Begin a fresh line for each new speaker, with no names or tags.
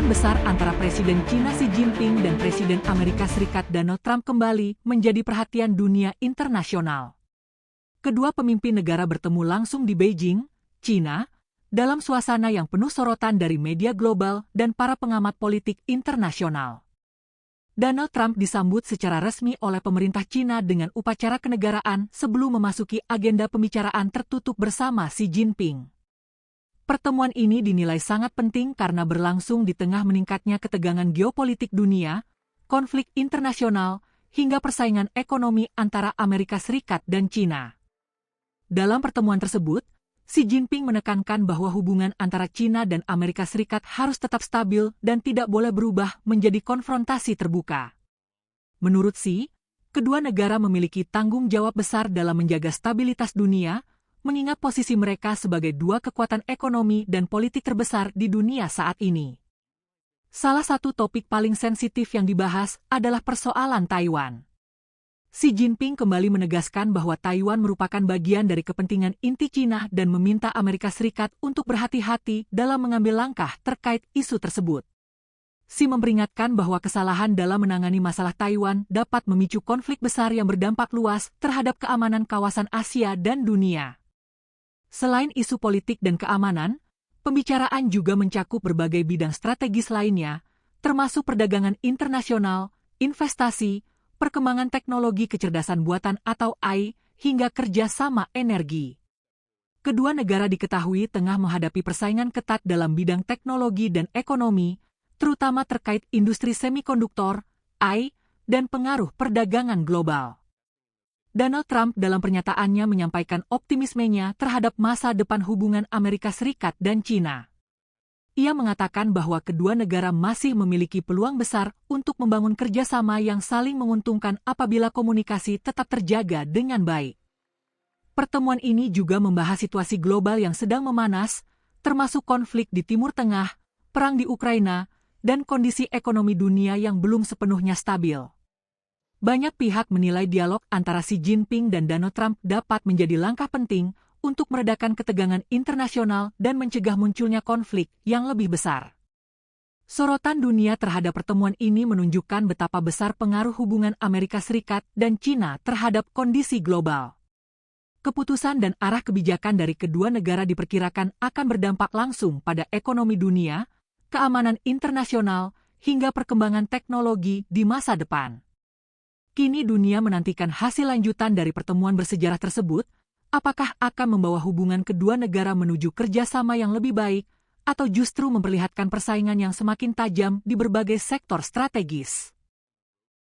Pertemuan besar antara Presiden China Xi Jinping dan Presiden Amerika Serikat Donald Trump kembali menjadi perhatian dunia internasional. Kedua pemimpin negara bertemu langsung di Beijing, China, dalam suasana yang penuh sorotan dari media global dan para pengamat politik internasional. Donald Trump disambut secara resmi oleh pemerintah China dengan upacara kenegaraan sebelum memasuki agenda pembicaraan tertutup bersama Xi Jinping. Pertemuan ini dinilai sangat penting karena berlangsung di tengah meningkatnya ketegangan geopolitik dunia, konflik internasional, hingga persaingan ekonomi antara Amerika Serikat dan China. Dalam pertemuan tersebut, Xi Jinping menekankan bahwa hubungan antara China dan Amerika Serikat harus tetap stabil dan tidak boleh berubah menjadi konfrontasi terbuka. Menurut Xi, kedua negara memiliki tanggung jawab besar dalam menjaga stabilitas dunia, mengingat posisi mereka sebagai dua kekuatan ekonomi dan politik terbesar di dunia saat ini. Salah satu topik paling sensitif yang dibahas adalah persoalan Taiwan. Xi Jinping kembali menegaskan bahwa Taiwan merupakan bagian dari kepentingan inti China dan meminta Amerika Serikat untuk berhati-hati dalam mengambil langkah terkait isu tersebut. Xi memperingatkan bahwa kesalahan dalam menangani masalah Taiwan dapat memicu konflik besar yang berdampak luas terhadap keamanan kawasan Asia dan dunia. Selain isu politik dan keamanan, pembicaraan juga mencakup berbagai bidang strategis lainnya, termasuk perdagangan internasional, investasi, perkembangan teknologi kecerdasan buatan atau AI, hingga kerjasama energi. Kedua negara diketahui tengah menghadapi persaingan ketat dalam bidang teknologi dan ekonomi, terutama terkait industri semikonduktor, AI, dan pengaruh perdagangan global. Donald Trump dalam pernyataannya menyampaikan optimismenya terhadap masa depan hubungan Amerika Serikat dan China. Ia mengatakan bahwa kedua negara masih memiliki peluang besar untuk membangun kerjasama yang saling menguntungkan apabila komunikasi tetap terjaga dengan baik. Pertemuan ini juga membahas situasi global yang sedang memanas, termasuk konflik di Timur Tengah, perang di Ukraina, dan kondisi ekonomi dunia yang belum sepenuhnya stabil. Banyak pihak menilai dialog antara Xi Jinping dan Donald Trump dapat menjadi langkah penting untuk meredakan ketegangan internasional dan mencegah munculnya konflik yang lebih besar. Sorotan dunia terhadap pertemuan ini menunjukkan betapa besar pengaruh hubungan Amerika Serikat dan China terhadap kondisi global. Keputusan dan arah kebijakan dari kedua negara diperkirakan akan berdampak langsung pada ekonomi dunia, keamanan internasional, hingga perkembangan teknologi di masa depan. Kini dunia menantikan hasil lanjutan dari pertemuan bersejarah tersebut, apakah akan membawa hubungan kedua negara menuju kerjasama yang lebih baik, atau justru memperlihatkan persaingan yang semakin tajam di berbagai sektor strategis.